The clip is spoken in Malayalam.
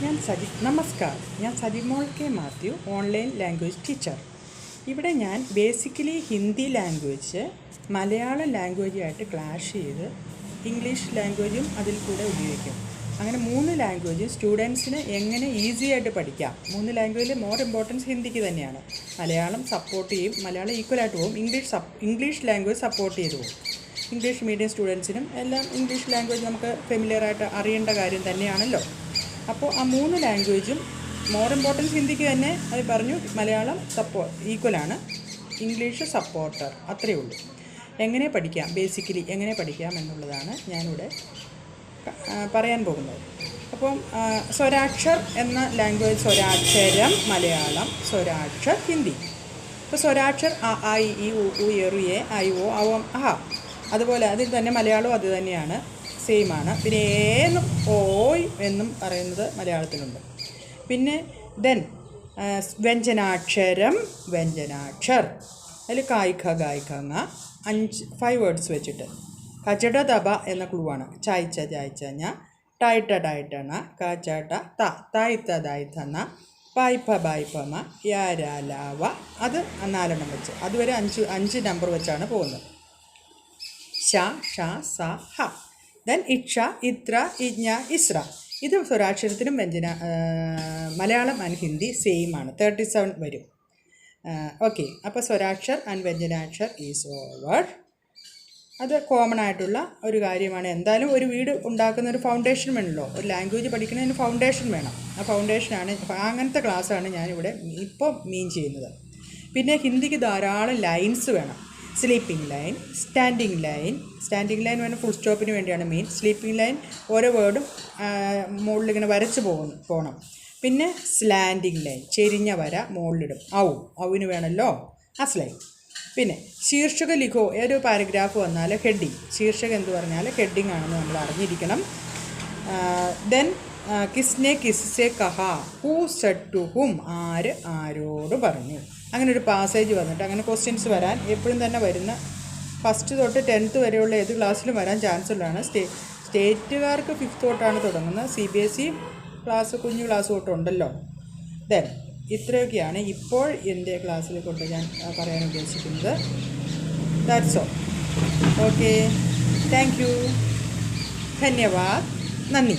നമസ്കാരം, ഞാൻ Sajimol K Mathew, online language teacher. ഇവിടെ ഞാൻ ബേസിക്കലി ഹിന്ദി ലാംഗ്വേജ് മലയാളം ലാംഗ്വേജുമായിട്ട് ക്ലാഷ് ചെയ്ത് ഇംഗ്ലീഷ് ലാംഗ്വേജും അതിൽ കൂടെ ഉപയോഗിക്കും. അങ്ങനെ 3 ലാംഗ്വേജ് സ്റ്റുഡൻസിന് എങ്ങനെ ഈസി ആയിട്ട് പഠിക്കാം. 3 ലാംഗ്വേജിൽ മോർ ഇമ്പോർട്ടൻസ് ഹിന്ദിക്ക് തന്നെയാണ്. മലയാളം സപ്പോർട്ട് ചെയ്യും, മലയാളം ഈക്വലായിട്ട് പോകും, ഇംഗ്ലീഷ് ലാംഗ്വേജ് സപ്പോർട്ട് ചെയ്ത് പോകും. ഇംഗ്ലീഷ് മീഡിയം സ്റ്റുഡൻസിനും എല്ലാം ഇംഗ്ലീഷ് ലാംഗ്വേജ് നമുക്ക് ഫെമിലിയറായിട്ട് അറിയേണ്ട കാര്യം തന്നെയാണല്ലോ. അപ്പോൾ ആ 3 ലാംഗ്വേജും മോർ ഇമ്പോർട്ടൻസ് ഹിന്ദിക്ക് തന്നെ അത് പറഞ്ഞു. മലയാളം ഈക്വലാണ്, ഇംഗ്ലീഷ് സപ്പോർട്ടർ, അത്രയേ ഉള്ളൂ. എങ്ങനെ പഠിക്കാം, ബേസിക്കലി എങ്ങനെ പഠിക്കാം എന്നുള്ളതാണ് ഞാനിവിടെ പറയാൻ പോകുന്നത്. അപ്പം സ്വരാക്ഷർ എന്ന ലാംഗ്വേജ്, സ്വരാക്ഷരം മലയാളം, സ്വരാക്ഷർ ഹിന്ദി. ഇപ്പോൾ സ്വരാക്ഷർ അ ആ ഇ ഈ ഉ ഊ എ ഋ എ ഐ ഓ ഔ അ, അതുപോലെ അതിൽ തന്നെ മലയാളവും അത് തന്നെയാണ്, സെയിമാണ്. പിന്നെ എന്നും ഓയ് എന്നും പറയുന്നത് മലയാളത്തിലുണ്ട്. പിന്നെ വ്യഞ്ജനാക്ഷരം, വ്യഞ്ജനാക്ഷർ, അതിൽ കായ്ഖ ഗായ്ഖങ്ങ 5 വേർഡ്സ് വെച്ചിട്ട്. കചട തബ എന്ന ക്ലൂ ആണ്. ചായ്ച്ച ചായ്ച്ച ഞ, ടൈട്ട ടൈട്ടണ, കചട ത, തായ്ത്ത ദായ്ത്തന, പായ്പ ബായ്പമ, യാരാലാവ, അത് 4 വെച്ച്, അതുവരെ 5 നമ്പർ വെച്ചാണ് പോകുന്നത്. ഷ ഷ സ ഹ. ഇക്ഷ ഇത്ര ഇജ്ഞ ഇസ്ര. ഇത് സ്വരാക്ഷരത്തിനും മലയാളം ആൻഡ് ഹിന്ദി സെയിം ആണ്. 37 വരും. ഓക്കെ, അപ്പോൾ സ്വരാക്ഷർ ആൻഡ് വ്യഞ്ജനാക്ഷർ ഈസ് ഓവർ. അത് കോമൺ ആയിട്ടുള്ള ഒരു കാര്യമാണ്. എന്തായാലും ഒരു വീട് ഉണ്ടാക്കുന്ന ഒരു ഫൗണ്ടേഷൻ വേണമല്ലോ. ഒരു ലാംഗ്വേജ് പഠിക്കുന്നതിന് ഫൗണ്ടേഷൻ വേണം. ആ ഫൗണ്ടേഷനാണ്, അങ്ങനത്തെ ക്ലാസ്സാണ് ഞാനിവിടെ ഇപ്പോൾ മീൻ ചെയ്യുന്നത്. പിന്നെ ഹിന്ദിക്ക് ധാരാളം ലൈൻസ് വേണം. സ്ലീപ്പിംഗ് ലൈൻ, സ്റ്റാൻഡിങ് ലൈൻ വേണം, ഫുൾ സ്റ്റോപ്പിന് വേണ്ടിയാണ് മെയിൻ. സ്ലീപ്പിംഗ് ലൈൻ ഓരോ വേർഡും മുകളിലിങ്ങനെ വരച്ച് പോകണം. പിന്നെ സ്ലാൻഡിങ് ലൈൻ, ചെരിഞ്ഞ വര മുകളിലിടും. ഔവിന് വേണമല്ലോ ആ ലൈൻ. പിന്നെ ശീർഷക ലിഖോ, ഏതൊരു പാരഗ്രാഫ് വന്നാൽ ഹെഡിങ്, ശീർഷകം എന്ന് പറഞ്ഞാൽ ഹെഡിങ് ആണെന്ന് നമ്മൾ അറിഞ്ഞിരിക്കണം. കിസ്നെ കിസ്സെ കഹ, ഹൂ സെഡ് ടു ഹും, ആര് ആരോട് പറഞ്ഞു. അങ്ങനെ ഒരു പാസേജ് വന്നിട്ട് അങ്ങനെ ക്വസ്റ്റ്യൻസ് വരാൻ എപ്പോഴും തന്നെ വരുന്ന, ഫസ്റ്റ് തൊട്ട് 10th വരെയുള്ള ഏത് ക്ലാസ്സിലും വരാൻ ചാൻസ് ഉള്ളതാണ്. സ്റ്റേറ്റുകാർക്ക് 5th തൊട്ടാണ് തുടങ്ങുന്നത്. CBSE ക്ലാസ് കുഞ്ഞു ക്ലാസ് തൊട്ടുണ്ടല്ലോ. ഇത്രയൊക്കെയാണ് ഇപ്പോൾ എൻ്റെ ക്ലാസ്സിൽ കൊണ്ട് ഞാൻ പറയാൻ ഉദ്ദേശിക്കുന്നത്. That's all. Okay, thank you, ധന്യവാദ്, നന്ദി.